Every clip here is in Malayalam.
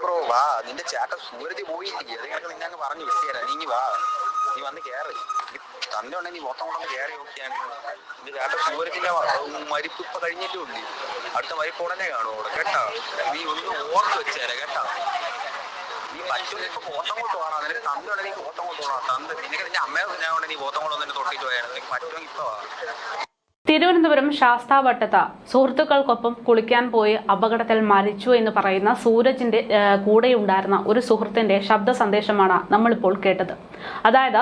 ബ്രോ വാ, നിന്റെ ചേട്ടൻ സൂരജ് പോയില്ലേ, അതൊക്കെ നിന്നെ അങ്ങ് പറഞ്ഞു വിട്ടുതരാം. നീ വാ, നീ വന്ന് കയറി തന്നെ ഉണ്ടെങ്കിൽ നീ മൊത്തം കൊണ്ടൊന്ന് കയറി നോക്കിയാണ്. നിന്റെ ചേട്ടൻ സൂരജിന്റെ മരിപ്പ് ഇപ്പൊ കഴിഞ്ഞിട്ടേ ഉള്ളൂ. അടുത്ത മരിപ്പ് ഉടനെ കാണും അവിടെ കേട്ടാ. നീ ഒന്ന് ഓർത്ത് വെച്ചേരാ കേട്ടാ. നീ പറ്റും ഇപ്പൊ പോത്തം കൊണ്ട് പോകണം. നിനക്ക് തന്ത ഉണ്ടെങ്കിൽ നീ പോത്തം കൊണ്ട് പോകണം. തന്ത നിനക്ക് നിന്റെ അമ്മയെ ഞാൻ നീ പോത്തം കൊണ്ട് വന്നിട്ട് തൊട്ടിട്ട് പോയാണ്. നിനക്ക് പറ്റുമെങ്കിൽ ഇപ്പൊ തിരുവനന്തപുരം ശാസ്താവട്ടത്ത് സുഹൃത്തുക്കൾക്കൊപ്പം കുളിക്കാൻ പോയി അപകടത്തിൽ മരിച്ചു എന്ന് പറയുന്ന സൂരജിന്റെ കൂടെയുണ്ടായിരുന്ന ഒരു സുഹൃത്തിന്റെ ശബ്ദ സന്ദേശമാണ് നമ്മളിപ്പോൾ കേട്ടത്. അതായത്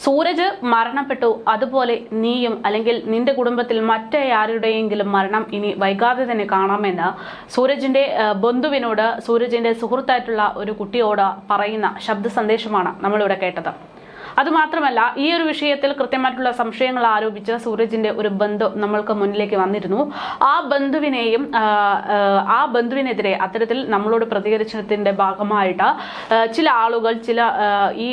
സൂരജ് മരണപ്പെട്ടു, അതുപോലെ നീയും അല്ലെങ്കിൽ നിന്റെ കുടുംബത്തിൽ മറ്റാരുടെയെങ്കിലും മരണം ഇനി വൈകാതെ തന്നെ കാണാമെന്ന് സൂരജിന്റെ ബന്ധുവിനോട്, സൂരജിന്റെ സുഹൃത്തായിട്ടുള്ള ഒരു കുട്ടിയോട് പറയുന്ന ശബ്ദ സന്ദേശമാണ് നമ്മളിവിടെ കേട്ടത്. അതുമാത്രമല്ല, ഈ ഒരു വിഷയത്തിൽ കൃത്യമായിട്ടുള്ള സംശയങ്ങൾ ആരോപിച്ച് സൂരജിന്റെ ഒരു ബന്ധു നമ്മൾക്ക് മുന്നിലേക്ക് വന്നിരുന്നു. ആ ബന്ധുവിനെതിരെ അത്തരത്തിൽ നമ്മളോട് പ്രതികരിച്ചതിന്റെ ഭാഗമായിട്ട് ചില ആളുകൾ, ഈ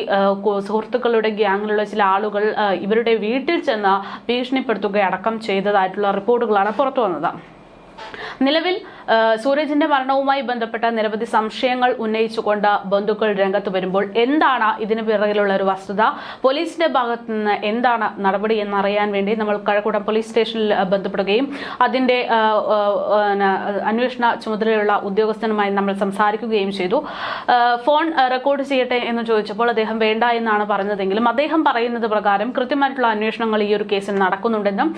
സുഹൃത്തുക്കളുടെ ഗ്യാങ്ങിലുള്ള ചില ആളുകൾ ഇവരുടെ വീട്ടിൽ ചെന്ന് ഭീഷണിപ്പെടുത്തുകയടക്കം ചെയ്തതായിട്ടുള്ള റിപ്പോർട്ടുകളാണ് പുറത്തു വന്നത്. നിലവിൽ സൂരജിന്റെ മരണവുമായി ബന്ധപ്പെട്ട നിരവധി സംശയങ്ങൾ ഉന്നയിച്ചുകൊണ്ട് ബന്ധുക്കൾ രംഗത്ത് വരുമ്പോൾ എന്താണ് ഇതിന് പിറകിലുള്ള ഒരു വസ്തുത, പോലീസിന്റെ ഭാഗത്തു നിന്ന് എന്താണ് നടപടി എന്നറിയാൻ വേണ്ടി നമ്മൾ കഴക്കൂട്ടം പോലീസ് സ്റ്റേഷനിൽ ബന്ധപ്പെടുകയും അതിന്റെ അന്വേഷണ ചുമതലയുള്ള ഉദ്യോഗസ്ഥനുമായി നമ്മൾ സംസാരിക്കുകയും ചെയ്തു. ഫോൺ റെക്കോർഡ് ചെയ്യട്ടെ എന്ന് ചോദിച്ചപ്പോൾ അദ്ദേഹം വേണ്ട എന്നാണ് പറഞ്ഞതെങ്കിലും അദ്ദേഹം പറയുന്നത് പ്രകാരം കൃത്യമായിട്ടുള്ള അന്വേഷണങ്ങൾ ഈ ഒരു കേസിൽ നടക്കുന്നുണ്ടെന്നും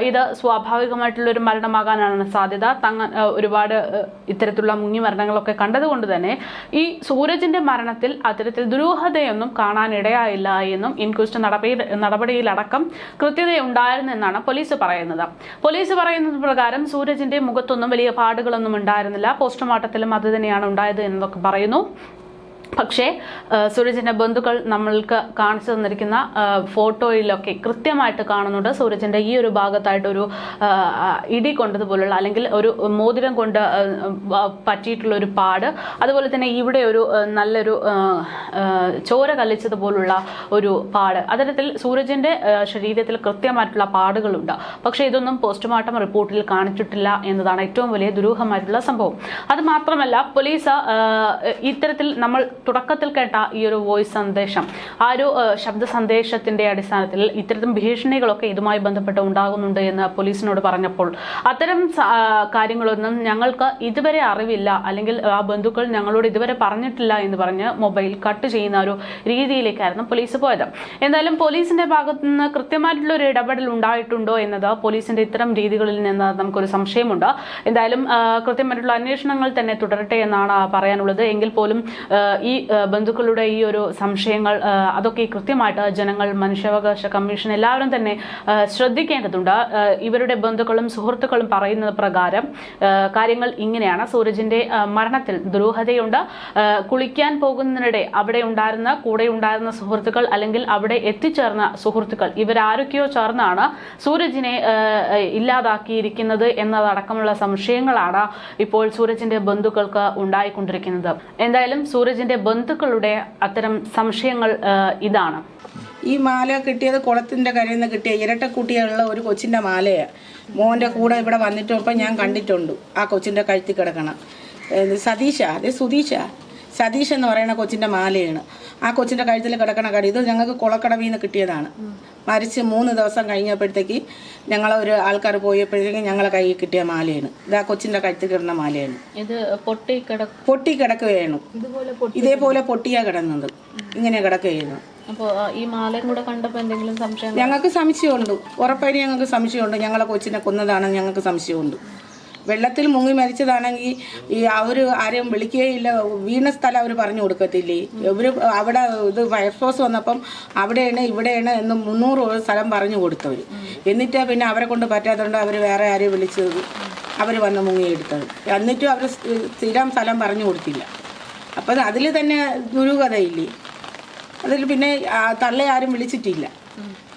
ഇത് സ്വാഭാവികമായിട്ടുള്ള ഒരു മരണമാകാനാണ് സാധ്യത. ഒരുപാട് ഇത്തരത്തിലുള്ള മുങ്ങി മരണങ്ങളൊക്കെ കണ്ടതുകൊണ്ട് തന്നെ ഈ സൂരജിന്റെ മരണത്തിൽ അത്തരത്തിൽ ദുരൂഹതയൊന്നും കാണാനിടയായില്ല എന്നും ഇൻക്വസ്റ്റ് നടപടിയിലടക്കം കൃത്യതയുണ്ടായിരുന്നെന്നാണ് പോലീസ് പറയുന്നത്. പോലീസ് പറയുന്നത് പ്രകാരം സൂരജിന്റെ മുഖത്തൊന്നും വലിയ പാടുകളൊന്നും ഉണ്ടായിരുന്നില്ല. പോസ്റ്റ്മോർട്ടത്തിലും അത് തന്നെയാണ് ഉണ്ടായത് എന്നൊക്കെ പറയുന്നു. പക്ഷേ സൂരജിന്റെ ബന്ധുക്കൾ നമ്മൾക്ക് കാണിച്ചു തന്നിരിക്കുന്ന ഫോട്ടോയിലൊക്കെ കൃത്യമായിട്ട് കാണുന്നുണ്ട് സൂരജിന്റെ ഈ ഒരു ഭാഗത്തായിട്ടൊരു ഇടി കൊണ്ടതുപോലുള്ള അല്ലെങ്കിൽ ഒരു മോതിരം കൊണ്ട് പറ്റിയിട്ടുള്ള ഒരു പാട്, അതുപോലെ തന്നെ ഇവിടെ ഒരു നല്ലൊരു ചോര കല്ലിച്ചതുപോലുള്ള ഒരു പാട്, അത്തരത്തിൽ സൂരജിന്റെ ശരീരത്തിൽ കൃത്യമായിട്ടുള്ള പാടുകളുണ്ട്. പക്ഷേ ഇതൊന്നും പോസ്റ്റ്മോർട്ടം റിപ്പോർട്ടിൽ കാണിച്ചിട്ടില്ല എന്നതാണ് ഏറ്റവും വലിയ ദുരൂഹമായിട്ടുള്ള സംഭവം. അത് മാത്രമല്ല, പോലീസ് ഇത്തരത്തിൽ നമ്മൾ തുടക്കത്തിൽ കേട്ട ഈ ഒരു വോയിസ് സന്ദേശം, ആ ഒരു ശബ്ദ സന്ദേശത്തിന്റെ അടിസ്ഥാനത്തിൽ ഇത്തരത്തിൽ ഭീഷണികളൊക്കെ ഇതുമായി ബന്ധപ്പെട്ട് ഉണ്ടാകുന്നുണ്ട് എന്ന് പോലീസിനോട് പറഞ്ഞപ്പോൾ അത്തരം കാര്യങ്ങളൊന്നും ഞങ്ങൾക്ക് ഇതുവരെ അറിവില്ല, അല്ലെങ്കിൽ ആ ബന്ധുക്കൾ ഞങ്ങളോട് ഇതുവരെ പറഞ്ഞിട്ടില്ല എന്ന് പറഞ്ഞ് മൊബൈൽ കട്ട് ചെയ്യുന്ന ഒരു രീതിയിലേക്കായിരുന്നു പോലീസ് പോയത്. എന്തായാലും പോലീസിന്റെ ഭാഗത്തു നിന്ന് കൃത്യമായിട്ടുള്ള ഒരു ഇടപെടൽ ഉണ്ടായിട്ടുണ്ടോ എന്നത് പോലീസിന്റെ ഇത്തരം രീതികളിൽ നിന്ന് നമുക്കൊരു സംശയമുണ്ട്. എന്തായാലും കൃത്യമായിട്ടുള്ള അന്വേഷണങ്ങൾ തന്നെ തുടരട്ടെ എന്നാണ് പറയാനുള്ളത്. എങ്കിൽ പോലും ഈ ബന്ധുക്കളുടെ ഈ ഒരു സംശയങ്ങൾ അതൊക്കെ കൃത്യമായിട്ട് ജനങ്ങൾ, മനുഷ്യാവകാശ കമ്മീഷൻ എല്ലാവരും തന്നെ ശ്രദ്ധിക്കേണ്ടതുണ്ട്. ഇവരുടെ ബന്ധുക്കളും സുഹൃത്തുക്കളും പറയുന്നത് പ്രകാരം കാര്യങ്ങൾ ഇങ്ങനെയാണ്. സൂരജിന്റെ മരണത്തിൽ ദുരൂഹതയുണ്ട്. കുളിക്കാൻ പോകുന്നതിനിടെ കൂടെ ഉണ്ടായിരുന്ന സുഹൃത്തുക്കൾ അല്ലെങ്കിൽ അവിടെ എത്തിച്ചേർന്ന സുഹൃത്തുക്കൾ ഇവരാരൊക്കെയോ ചേർന്നാണ് സൂരജിനെ ഇല്ലാതാക്കിയിരിക്കുന്നത് എന്നതടക്കമുള്ള സംശയങ്ങളാണ് ഇപ്പോൾ സൂരജിന്റെ ബന്ധുക്കൾക്ക് ഉണ്ടായിക്കൊണ്ടിരിക്കുന്നത്. എന്തായാലും സൂരജിന്റെ ബന്ധുക്കളുടെ അത്തരം സംശയങ്ങൾ ഇതാണ്. ഈ മാല കിട്ടിയത് കുളത്തിൻ്റെ കരയിൽ നിന്ന് കിട്ടിയ ഇരട്ടക്കുട്ടിയുള്ള ഒരു കൊച്ചിൻ്റെ മാലയാണ്. മോൻ്റെ കൂടെ ഇവിടെ വന്നിട്ടപ്പോൾ ഞാൻ കണ്ടിട്ടുണ്ട്. ആ കൊച്ചിൻ്റെ കഴുത്തിൽ കിടക്കണം. സതീഷ് എന്ന് പറയുന്ന കൊച്ചിൻ്റെ മാലയാണ്. ആ കൊച്ചിൻ്റെ കഴുത്തിൽ കിടക്കണ ഇത് ഞങ്ങൾക്ക് കുളക്കടവിൽ നിന്ന് കിട്ടിയതാണ്. മരിച്ച് 3 ദിവസം കഴിഞ്ഞപ്പോഴത്തേക്ക് ഞങ്ങളൊരു ആൾക്കാർ പോയപ്പോഴത്തേക്കും ഞങ്ങളെ കയ്യിൽ കിട്ടിയ മാലയാണ്. ഇത് ആ കൊച്ചിൻ്റെ കഴുത്തിൽ കിടന്ന മാലയാണ്. ഇത് പൊട്ടി കിടക്കുകയാണ്. ഇതേപോലെ പൊട്ടിയാ കിടന്നത്, ഇങ്ങനെ കിടക്കുകയാണ്. അപ്പോൾ ഈ മാലയും കൂടെ കണ്ടപ്പോൾ എന്തെങ്കിലും സംശയം? ഞങ്ങൾക്ക് സംശയമുണ്ട്, ഉറപ്പായിട്ട് ഞങ്ങൾക്ക് സംശയമുണ്ട്. ഞങ്ങളെ കൊച്ചിനെ കൊന്നതാണെന്ന് ഞങ്ങൾക്ക് സംശയമുണ്ട്. വെള്ളത്തിൽ മുങ്ങി മരിച്ചതാണെങ്കിൽ ഈ അവർ ആരെയും വിളിക്കുകയില്ല, വീണ സ്ഥലം അവർ പറഞ്ഞു കൊടുക്കത്തില്ലേ. ഇവർ അവിടെ ഇത് ഫയർഫോഴ്സ് വന്നപ്പം അവിടെയാണ് ഇവിടെയാണ് എന്ന് 300 സ്ഥലം പറഞ്ഞു കൊടുത്തവർ. എന്നിട്ട് പിന്നെ അവരെ കൊണ്ട് പറ്റാത്തതുകൊണ്ട് അവർ വേറെ ആരെയും വിളിച്ചത്, അവർ വന്ന് മുങ്ങിയെടുത്തത്. എന്നിട്ടും അവർ സ്ഥിരം സ്ഥലം പറഞ്ഞു കൊടുത്തില്ല. അപ്പം അതിൽ തന്നെ ദുരൂഹതയില്ലേ. അതിൽ പിന്നെ തള്ളെ ആരും വിളിച്ചിട്ടില്ല.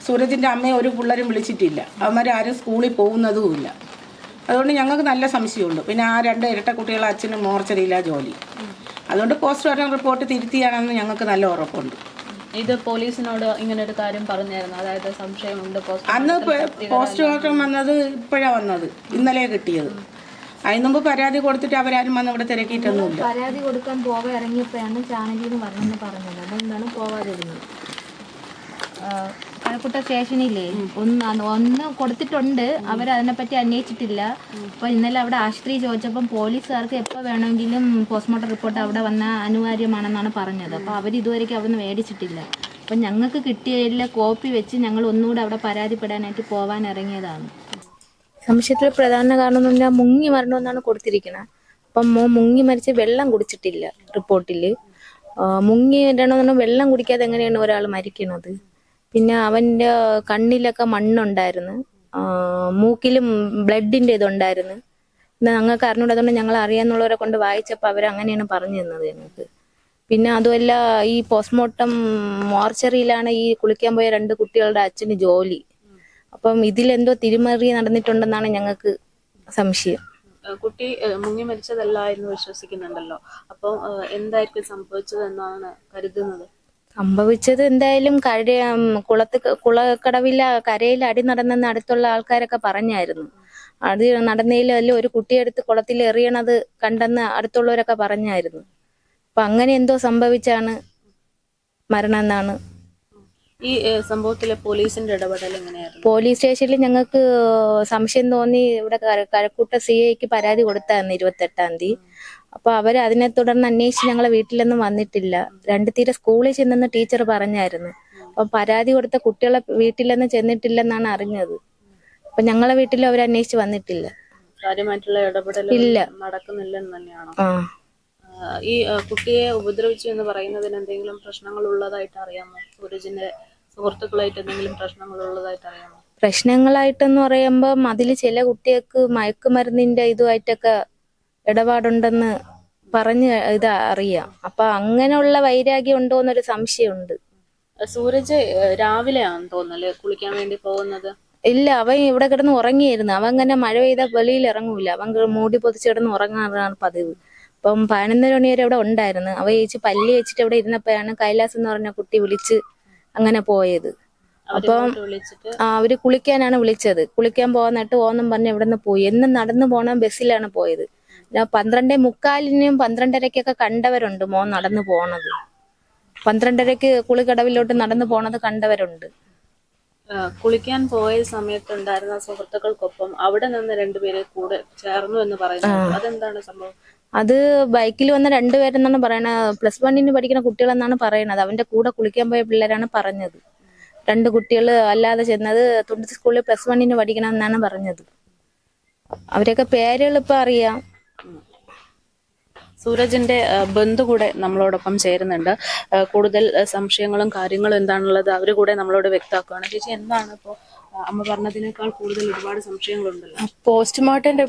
സൂരജിൻ്റെ അമ്മയെ ഒരു പിള്ളേരും വിളിച്ചിട്ടില്ല. അവന്മാരാരും സ്കൂളിൽ പോകുന്നതുമില്ല. അതുകൊണ്ട് ഞങ്ങൾക്ക് നല്ല സംശയമുണ്ട്. പിന്നെ ആ 2 ഇരട്ട കുട്ടികളെ അച്ഛനും മോർച്ചറിയില്ല ജോലി. അതുകൊണ്ട് പോസ്റ്റ്മോർട്ടം റിപ്പോർട്ട് തിരുത്തിയാണെന്ന് ഞങ്ങൾക്ക് നല്ല ഉറപ്പുണ്ട്. ഇത് പോലീസിനോട് ഇങ്ങനെ ഒരു കാര്യം പറഞ്ഞായിരുന്നു, അതായത് സംശയമുണ്ട്? അന്ന് പോസ്റ്റ്മോർട്ടം വന്നത് ഇപ്പോഴാണ് വന്നത്, ഇന്നലെ കിട്ടിയത്. അതിന് മുമ്പ് പരാതി കൊടുത്തിട്ട് അവരാരും വന്ന് ഇവിടെ തിരക്കിയിട്ടൊന്നുമില്ല. പരാതി കൊടുക്കാൻ പോകാൻ ഇറങ്ങിയപ്പോഴാണ് ചാനലിൽ നിന്ന് പറഞ്ഞെന്ന് പറഞ്ഞത്. അതെന്താണ് പോവാതിരുന്നത്? കഴക്കൂട്ട സ്റ്റേഷനില്ലേ ഒന്ന് കൊടുത്തിട്ടുണ്ട്, അവരതിനെപ്പറ്റി അന്വേഷിച്ചിട്ടില്ല. അപ്പോൾ ഇന്നലെ അവിടെ ആശുപത്രി ചോദിച്ചപ്പം പോലീസുകാർക്ക് എപ്പോൾ വേണമെങ്കിലും പോസ്റ്റ്മോർട്ടം റിപ്പോർട്ട് അവിടെ വന്നാൽ അനിവാര്യമാണെന്നാണ് പറഞ്ഞത്. അപ്പോൾ അവർ ഇതുവരെയ്ക്കും അവിടെ നിന്ന് മേടിച്ചിട്ടില്ല. അപ്പം ഞങ്ങൾക്ക് കിട്ടിയതിലെ കോപ്പി വെച്ച് ഞങ്ങൾ ഒന്നുകൂടെ അവിടെ പരാതിപ്പെടാനായിട്ട് പോകാൻ ഇറങ്ങിയതാണ്. സംശയത്തിൽ പ്രധാന കാരണം എന്ന് പറഞ്ഞാൽ മുങ്ങി മരണമെന്നാണ് കൊടുത്തിരിക്കുന്നത്. അപ്പം മുങ്ങി മരിച്ച് വെള്ളം കുടിച്ചിട്ടില്ല റിപ്പോർട്ടിൽ. മുങ്ങി ഇടണമെന്ന് വെള്ളം കുടിക്കാതെ എങ്ങനെയാണ് ഒരാൾ മരിക്കുന്നത്? പിന്നെ അവൻ്റെ കണ്ണിലൊക്കെ മണ്ണുണ്ടായിരുന്നു, മൂക്കിലും ബ്ലഡിൻ്റെ ഇതുണ്ടായിരുന്നു. പിന്നെ ഞങ്ങൾക്ക് അറിഞ്ഞൂടാതുകൊണ്ട് ഞങ്ങൾ അറിയാന്നുള്ളവരെ കൊണ്ട് വായിച്ചപ്പോൾ അവരങ്ങനെയാണ് പറഞ്ഞു തന്നത് ഞങ്ങൾക്ക്. പിന്നെ അതുമല്ല, ഈ പോസ്റ്റ്മോർട്ടം മോർച്ചറിയിലാണ് ഈ കുളിക്കാൻ പോയ 2 കുട്ടികളുടെ അച്ഛന് ജോലി. അപ്പം ഇതിലെന്തോ തിരിമറി നടന്നിട്ടുണ്ടെന്നാണ് ഞങ്ങൾക്ക് സംശയം. കുട്ടി മുങ്ങി മരിച്ചതല്ലായിരുന്നു വിശ്വസിക്കുന്നുണ്ടല്ലോ. അപ്പോൾ എന്തായിരിക്കും സംഭവിച്ചതെന്നാണ് കരുതുന്നത്? സംഭവിച്ചത് എന്തായാലും കുളക്കടവിലെ കരയിൽ അടി നടന്നെന്ന് അടുത്തുള്ള ആൾക്കാരൊക്കെ പറഞ്ഞായിരുന്നു. അത് നടന്നതിലും ഒരു കുട്ടിയെടുത്ത് കുളത്തിൽ എറിയണത് കണ്ടെന്ന് അടുത്തുള്ളവരൊക്കെ പറഞ്ഞായിരുന്നു. അപ്പൊ അങ്ങനെ എന്തോ സംഭവിച്ചാണ് മരണം എന്നാണ്. ഈ സംഭവത്തിലെ പോലീസിന്റെ ഇടപെടൽ എങ്ങനെയായിരുന്നു? പോലീസ് സ്റ്റേഷനിൽ ഞങ്ങൾക്ക് സംശയം തോന്നി ഇവിടെ കഴക്കൂട്ട CIക്ക് പരാതി കൊടുത്തായിരുന്നു 28-ാം തീയതി. അപ്പൊ അവര് അതിനെ തുടർന്ന് അന്വേഷിച്ച് ഞങ്ങളെ വീട്ടിലൊന്നും വന്നിട്ടില്ല. 2 തീരെ സ്കൂളിൽ ചെന്നെന്ന് ടീച്ചർ പറഞ്ഞായിരുന്നു. അപ്പൊ പരാതി കൊടുത്ത കുട്ടികളെ വീട്ടിലൊന്നും ചെന്നിട്ടില്ലെന്നാണ് അറിഞ്ഞത്. അപ്പൊ ഞങ്ങളെ വീട്ടിലും അവർ അന്വേഷിച്ച് വന്നിട്ടില്ല. കാര്യമായിട്ടുള്ള ഇടപെടൽ ഇല്ല, നടക്കുന്നില്ലെന്ന് തന്നെയാണോ? ഈ കുട്ടിയെ ഉപദ്രവിച്ചു എന്ന് പറയുന്നതിന് എന്തെങ്കിലും പ്രശ്നങ്ങൾ ഉള്ളതായിട്ട് അറിയാമോ? സൂരജിന്റെ സുഹൃത്തുക്കളായിട്ട് എന്തെങ്കിലും പ്രശ്നങ്ങൾ ഉള്ളതായിട്ട് അറിയാമോ? പ്രശ്നങ്ങളായിട്ടെന്ന് പറയുമ്പോൾ അതിൽ ചില കുട്ടികൾക്ക് മയക്കുമരുന്നിന്റെ ഇതുമായിട്ടൊക്കെ ഇടപാടുണ്ടെന്ന് പറഞ്ഞ് ഇത് അറിയാം. അപ്പൊ അങ്ങനെയുള്ള വൈരാഗ്യം ഉണ്ടോ എന്നൊരു സംശയമുണ്ട്. സൂരജ് രാവിലെയാണെന്ന് തോന്നല് കുളിക്കാൻ വേണ്ടി പോകുന്നത്? ഇല്ല, അവൻ ഇവിടെ കിടന്ന് ഉറങ്ങിയായിരുന്നു. അവൻ അങ്ങനെ മഴ പെയ്താൽ വെളിയിൽ ഇറങ്ങൂല. അവൻ മൂടി പൊതിച്ച് കിടന്ന് ഉറങ്ങാറാണ് പതിവ്. അപ്പം 11 മണി വരെ ഇവിടെ ഉണ്ടായിരുന്നു. അവ ചേച്ചി പല്ലി വെച്ചിട്ട് ഇവിടെ ഇരുന്നപ്പോഴാണ് കൈലാസ് എന്ന് പറഞ്ഞ കുട്ടി വിളിച്ച് അങ്ങനെ പോയത്. അപ്പം അവര് കുളിക്കാനാണ് വിളിച്ചത്. കുളിക്കാൻ പോകാന്നിട്ട് ഓന്നും പറഞ്ഞ് ഇവിടെ നിന്ന് പോയി. എന്നും നടന്നു പോണ ബസ്സിലാണ് പോയത്. 12:45-നും 12:30-ക്കൊക്കെ കണ്ടവരുണ്ട് മോൻ നടന്നു പോണത്. 12:30-ക്ക് കുളിക്കടവിലോട്ട് നടന്നു പോണത് കണ്ടവരുണ്ട്. കുളിക്കാൻ പോയ സമയത്തുണ്ടായിരുന്ന സുഹൃത്തുക്കൾക്കൊപ്പം അവിടെ നിന്ന് 2 പേര് കൂടെ ചേർന്നു എന്ന് പറയുന്നത് അതെന്താണ് സംഭവം? അത് ബൈക്കിൽ വന്ന 2 പേരെന്നാണ് പറയണത്. +1-ന് പഠിക്കുന്ന കുട്ടികളെന്നാണ് പറയണത്. അവന്റെ കൂടെ കുളിക്കാൻ പോയ പിള്ളേരാണ് പറഞ്ഞത്. 2 കുട്ടികൾ അല്ലാതെ ചെന്നത് തുണ്ടത്ത് സ്കൂളിൽ +1-ന് പഠിക്കണം എന്നാണ് പറഞ്ഞത്. അവരൊക്കെ പേരുകൾ ഇപ്പൊ അറിയാം. സൂരജിന്റെ ബന്ധു കൂടെ നമ്മളോടൊപ്പം ചേരുന്നുണ്ട്. കൂടുതൽ സംശയങ്ങളും കാര്യങ്ങളും എന്താണുള്ളത് അവര് കൂടെ നമ്മളോട് വ്യക്തമാക്കുകയാണ്. ചേച്ചി, എന്താണ് ഇപ്പോ അമ്മ പറഞ്ഞതിനേക്കാൾ കൂടുതൽ ഒരുപാട് സംശയങ്ങളുണ്ടല്ലോ? പോസ്റ്റ്മോർട്ടം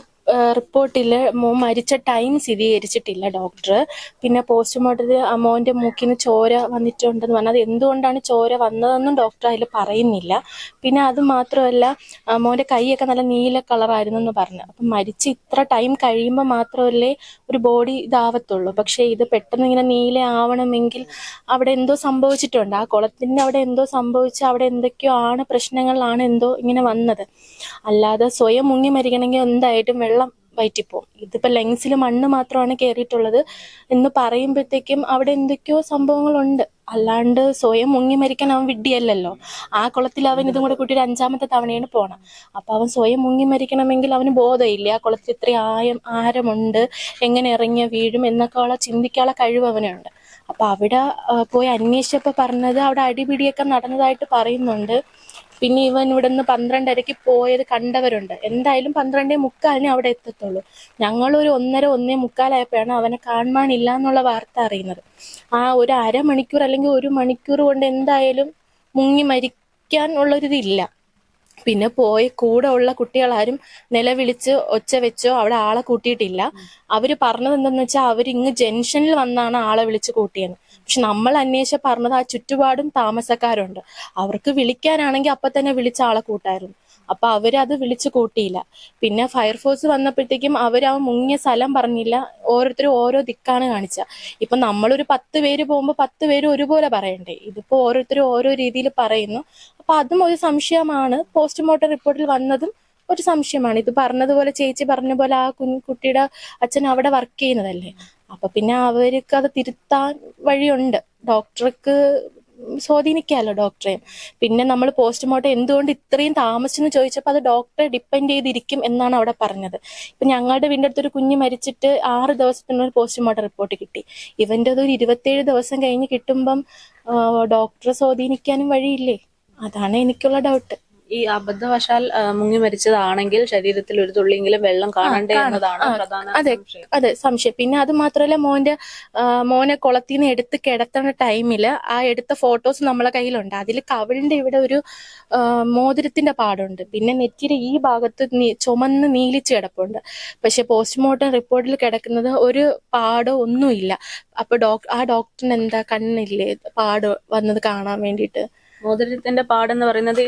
റിപ്പോർട്ടില് മോൻ മരിച്ച ടൈം സ്ഥിരീകരിച്ചിട്ടില്ല ഡോക്ടർ. പിന്നെ പോസ്റ്റ്മോർട്ടത്തിൽ മോന്റെ മൂക്കിന് ചോര വന്നിട്ടുണ്ടെന്ന് പറഞ്ഞത് എന്തുകൊണ്ടാണ് ചോര വന്നതെന്നും ഡോക്ടർ അതിൽ പറയുന്നില്ല. പിന്നെ അത് മാത്രമല്ല, മോന്റെ കൈയൊക്കെ നല്ല നീല കളറായിരുന്നു എന്ന് പറഞ്ഞു. അപ്പം മരിച്ച് ഇത്ര ടൈം കഴിയുമ്പോൾ മാത്രമല്ലേ ഒരു ബോഡി ഇതാവത്തുള്ളൂ. പക്ഷേ ഇത് പെട്ടെന്ന് ഇങ്ങനെ നീല ആവണമെങ്കിൽ അവിടെ എന്തോ സംഭവിച്ചിട്ടുണ്ട്. ആ കുളത്തിന്റെ അവിടെ എന്തോ സംഭവിച്ച് അവിടെ എന്തൊക്കെയോ ആണ് പ്രശ്നങ്ങളാണ് എന്തോ ഇങ്ങനെ വന്നത്. അല്ലാതെ സ്വയം മുങ്ങി മരിക്കണമെങ്കിൽ എന്തായിട്ടും വെള്ളം വയറ്റിപ്പോവും. ഇതിപ്പോ ലങ്സിൽ മണ്ണ് മാത്രമാണ് കയറിയിട്ടുള്ളത് എന്ന് പറയുമ്പോഴത്തേക്കും അവിടെ എന്തൊക്കെയോ സംഭവങ്ങളുണ്ട്. അല്ലാണ്ട് സ്വയം മുങ്ങി മരിക്കാൻ അവൻ വിഡ്ഢിയല്ലല്ലോ. ആ കുളത്തിൽ അവൻ ഇതും കൂടെ കൂട്ടി 5-ാമത്തെ തവണയാണ് പോണം. അപ്പൊ അവൻ സ്വയം മുങ്ങി മരിക്കണമെങ്കിൽ അവന് ബോധമില്ല ആ കുളത്തിൽ ഇത്ര ആരമുണ്ട്, എങ്ങനെ ഇറങ്ങിയ വീഴും എന്നൊക്കെ ഉള്ള ചിന്തിക്കാനുള്ള കഴിവ് അവനുണ്ട്. അപ്പൊ അവിടെ പോയി അന്വേഷിച്ചപ്പോ പറഞ്ഞത് അവിടെ അടിപിടിയൊക്കെ നടന്നതായിട്ട് പറയുന്നുണ്ട്. പിന്നെ ഇവൻ ഇവിടെ നിന്ന് 12:30-ക്ക് പോയത് കണ്ടവരുണ്ട്. എന്തായാലും 12:45 അവിടെ എത്തത്തുള്ളൂ. ഞങ്ങളൊരു 1:30-1:45 അവനെ കാണാനില്ല എന്നുള്ള വാർത്ത അറിയുന്നത്. ആ ഒരു അരമണിക്കൂർ അല്ലെങ്കിൽ 1 മണിക്കൂർ കൊണ്ട് എന്തായാലും മുങ്ങി മരിക്കാൻ ഉള്ളൊരിതില്ല. പിന്നെ പോയി കൂടെ ഉള്ള കുട്ടികളാരും നിലവിളിച്ച് ഒച്ച വെച്ചോ അവിടെ ആളെ കൂട്ടിയിട്ടില്ല. അവര് പറഞ്ഞത് എന്തെന്ന് വെച്ചാൽ അവരിങ്ങ് ജംഗ്ഷനിൽ വന്നാണ് ആളെ വിളിച്ച് കൂട്ടിയെന്ന്. പക്ഷെ നമ്മൾ അന്വേഷിച്ച പറഞ്ഞത് ആ ചുറ്റുപാടും താമസക്കാരുണ്ട്. അവർക്ക് വിളിക്കാനാണെങ്കിൽ അപ്പൊ തന്നെ വിളിച്ച ആളെ കൂട്ടായിരുന്നു. അപ്പൊ അവരത് വിളിച്ചു കൂട്ടിയില്ല. പിന്നെ ഫയർഫോഴ്സ് വന്നപ്പോഴത്തേക്കും അവർ ആ മുങ്ങിയ സ്ഥലം പറഞ്ഞില്ല. ഓരോരുത്തരും ഓരോ ദിക്കാണ് കാണിച്ച. ഇപ്പൊ നമ്മളൊരു 10 പേര് പോകുമ്പോൾ 10 പേര് ഒരുപോലെ പറയണ്ടേ? ഇതിപ്പോ ഓരോരുത്തരും ഓരോ രീതിയിൽ പറയുന്നു. അപ്പൊ അതും ഒരു സംശയമാണ്. പോസ്റ്റ്മോർട്ടം റിപ്പോർട്ടിൽ വന്നതും ഒരു സംശയമാണ്. ഇത് പറഞ്ഞതുപോലെ ചേച്ചി പറഞ്ഞ പോലെ ആ കുട്ടിയുടെ അച്ഛൻ അവിടെ വർക്ക് ചെയ്യുന്നതല്ലേ, അപ്പൊ പിന്നെ അവർക്ക് അത് തിരുത്താൻ വഴിയുണ്ട്. ഡോക്ടർക്ക് സ്വാധീനിക്കാമല്ലോ ഡോക്ടറെയും. പിന്നെ നമ്മൾ പോസ്റ്റ്മോർട്ടം എന്തുകൊണ്ട് ഇത്രയും താമസിച്ചെന്ന് ചോദിച്ചപ്പോൾ അത് ഡോക്ടറെ ഡിപ്പെൻഡ് ചെയ്തിരിക്കും എന്നാണ് അവിടെ പറഞ്ഞത്. ഇപ്പൊ ഞങ്ങളുടെ വീടിന്റെ അടുത്തൊരു കുഞ്ഞ് മരിച്ചിട്ട് 6 ദിവസത്തിനൊരു പോസ്റ്റ്മോർട്ടം റിപ്പോർട്ട് കിട്ടി. ഇവന്റെ ഒരു 27 ദിവസം കഴിഞ്ഞ് കിട്ടുമ്പം ഡോക്ടറെ സ്വാധീനിക്കാനും വഴിയില്ലേ? അതാണ് എനിക്കുള്ള ഡൗട്ട്. ഈ അബദ്ധവശാൽ മുങ്ങി മരിച്ചതാണെങ്കിൽ ശരീരത്തിൽ ഒരു തുള്ളിയെങ്കിലും വെള്ളം കാണണ്ടേ എന്നതാണ് പ്രധാന സംശയം. അതെ, സംശയം. പിന്നെ അത് മാത്രമല്ല, മോനെ കുളത്തിൽ നിന്ന് എടുത്ത് കിടത്തുന്ന ടൈമില് ആ എടുത്ത ഫോട്ടോസ് നമ്മളെ കയ്യിലുണ്ട്. അതിൽ കവിളിന്റെ ഇവിടെ ഒരു മോതിരത്തിന്റെ പാടുണ്ട്. പിന്നെ നെറ്റിയുടെ ഈ ഭാഗത്ത് ചുമന്ന് നീലിച്ച് കിടപ്പുണ്ട്. പക്ഷെ പോസ്റ്റ്മോർട്ടം റിപ്പോർട്ടിൽ കിടക്കുന്നത് ഒരു പാടോ ഒന്നുമില്ല. അപ്പൊ ആ ഡോക്ടറിന് എന്താ കണ്ണില്ലേ പാട് വന്നത് കാണാൻ വേണ്ടിയിട്ട്? മോതിരത്തിന്റെ പാടെന്ന് പറയുന്നത്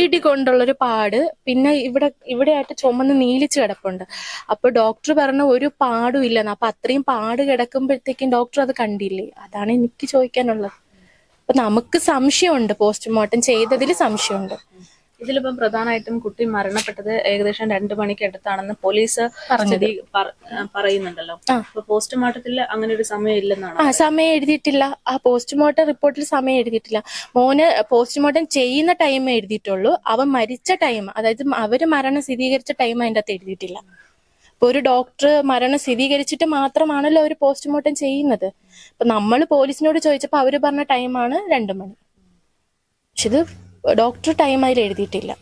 ഇടികൊണ്ടുള്ളൊരു പാട്. പിന്നെ ഇവിടെയായിട്ട് ചുമന്ന് നീലിച്ച് കിടപ്പുണ്ട്. അപ്പൊ ഡോക്ടർ പറഞ്ഞ ഒരു പാടും ഇല്ലെന്ന്. അപ്പൊ അത്രയും പാട് കിടക്കുമ്പോഴത്തേക്കും ഡോക്ടർ അത് കണ്ടില്ലേ? അതാണ് എനിക്ക് ചോദിക്കാനുള്ളത്. അപ്പൊ നമുക്ക് സംശയമുണ്ട്, പോസ്റ്റ്മോർട്ടം ചെയ്തതിൽ സംശയമുണ്ട്. ഇതിലിപ്പം പ്രധാനമായിട്ടും കുട്ടി മരണപ്പെട്ടത് ഏകദേശം 2 മണിക്ക് അടുത്താണെന്ന് പോലീസ് പറയുന്നുണ്ടല്ലോ. അപ്പൊ പോസ്റ്റ്മോർട്ടത്തിൽ അങ്ങനെ ഒരു സമയം ഇല്ലെന്നാണ്. സമയം എഴുതിയിട്ടില്ല. ആ പോസ്റ്റ്മോർട്ടം റിപ്പോർട്ടിൽ സമയം എഴുതിയിട്ടില്ല. മോന് പോസ്റ്റ്മോർട്ടം ചെയ്യുന്ന ടൈം എഴുതിയിട്ടുള്ളൂ. അവൻ മരിച്ച ടൈം, അതായത് അവര് മരണം സ്ഥിരീകരിച്ച ടൈം അതിൻ്റെ അകത്ത് എഴുതിയിട്ടില്ല. ഇപ്പൊ ഒരു ഡോക്ടർ മരണം സ്ഥിരീകരിച്ചിട്ട് മാത്രമാണല്ലോ ഒരു പോസ്റ്റ്മോർട്ടം ചെയ്യുന്നത്. അപ്പൊ നമ്മൾ പോലീസിനോട് ചോദിച്ചപ്പോൾ അവര് പറഞ്ഞ ടൈമാണ് 2 മണി. പക്ഷെ ഇത് ഡോക്ടർ ടൈം അതിൽ എഴുതിയിട്ടില്ല.